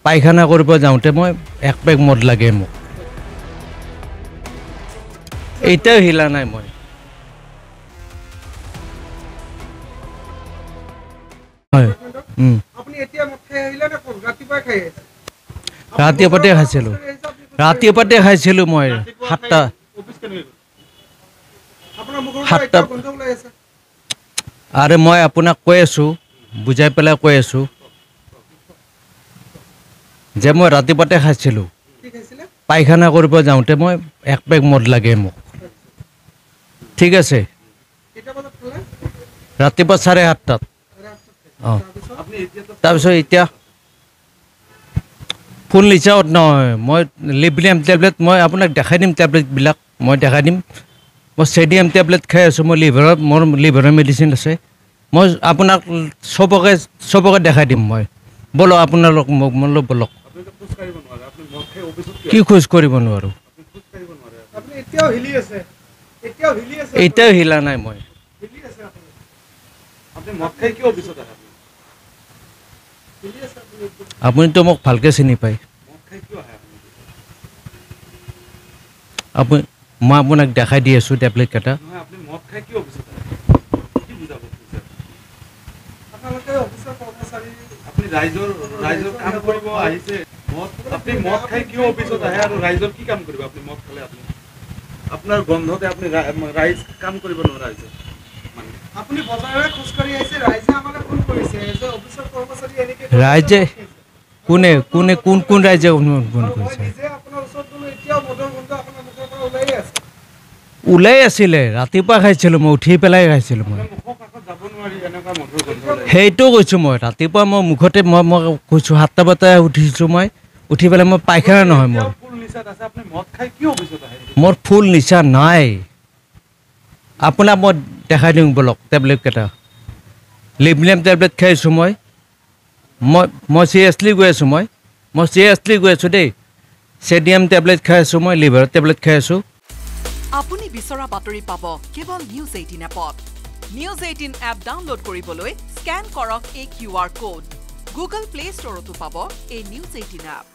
পায়খানা কৰিব যাওঁতে মই এক পেক মদ লাগে মোক এতিয়াও হিলা নাই মই হয় আপুনি এতিয়া মদ খাই আহিলে না কোন ৰাতিপুৱা খাই আছে ৰাতিপুৱাতে খাইছিলোঁ মই 7টা আপোনাৰ মুখৰ পৰা এটা গন্ধ ওলাই আছে আৰে মই আপোনাক কৈ আছোঁ বুজাই পেলাই কৈ আছোঁ যে মই ৰাতিপুৱাতে খাইছিলোঁ কি খাইছিলে পায়খানা কৰিব যাওঁতে মই এক পেক মদ লাগে মোক ঠিক আছে কেইটা বজাত খালে ৰাতিপুৱা 7:30টাত অঁ তাৰপিছত এতিয়া ফুল নিচাত নহয় মই লিব্ৰিয়াম টেবলেট মই আপোনাক দেখাই দিম টেবলেটবিলাক মই দেখাই দিম মই চেডিয়াম টেবলেট খাই আছোঁ মই মোৰ লিভাৰৰ মেডিচিন আছে মই আপোনাক চবকে দেখাই দিম মই বলক আপোনালোক মোক মোলৈ বলক কি খোজ কৰিব নোৱাৰোঁ এতিয়াও হিলা নাই মই আপুনিতো মোক ভালকৈ চিনি পায় আপুনি মই আপোনাক দেখাই দি আছোঁ টেবলেট কেইটা আপোনাৰ গন্ধতে আপুনি ৰাইজ কাম কৰিব নোৱাৰা হৈছে আপুনি বজাৰৰে খোজকাঢ়ি আহিছে ৰাইজে আমাক ফোন কৰিছে যে অফিচৰ কৰ্মচাৰী এনেকৈ ৰাইজে কোন ৰাইজে ফোন কৰিছে নিজে আপোনাৰ ওচৰত গ'লো এতিয়াও মদৰ গন্ধ আপোনাৰ মুখৰ পৰা ওলাই আছে ওলাই আছিলে ৰাতিপুৱা খাইছিলোঁ মই উঠি পেলাই খাইছিলোঁ মই মুখৰ কাষত যাব নোৱাৰি এনেকুৱা মধুৰ গন্ধ সেইটো কৈছোঁ মই ৰাতিপুৱা মই মুখতে মই কৈছোঁ 7টা বজাত উঠিছোঁ মই উঠি পেলাই মই পায়খানা নহয় মোৰ ফুল নিচাত আছে আপুনি মদ খাই কি অফিচত আহে মোৰ ফুল নিচা নাই আপোনাক মই দেখাই দিওঁ বলক টেবলেটকেইটা লিব্ৰিয়াম টেবলেট খাইছোঁ মই চিৰিয়াছলি গৈ আছোঁ মই চিৰিয়াছলি গৈ আছোঁ দেই চেডিয়াম টেবলেট খাই আছোঁ মই লিভাৰৰ টেবলেট খাই আছোঁ আপুনি বিচৰা বাতৰি পাব কেৱল নিউজ 18 এপত নিউজ 18 এপ ডাউনলোড কৰিবলৈ স্কেন কৰক এই QR কোড গুগল প্লে ষ্টৰতো পাব এই নিউজ 18 এপ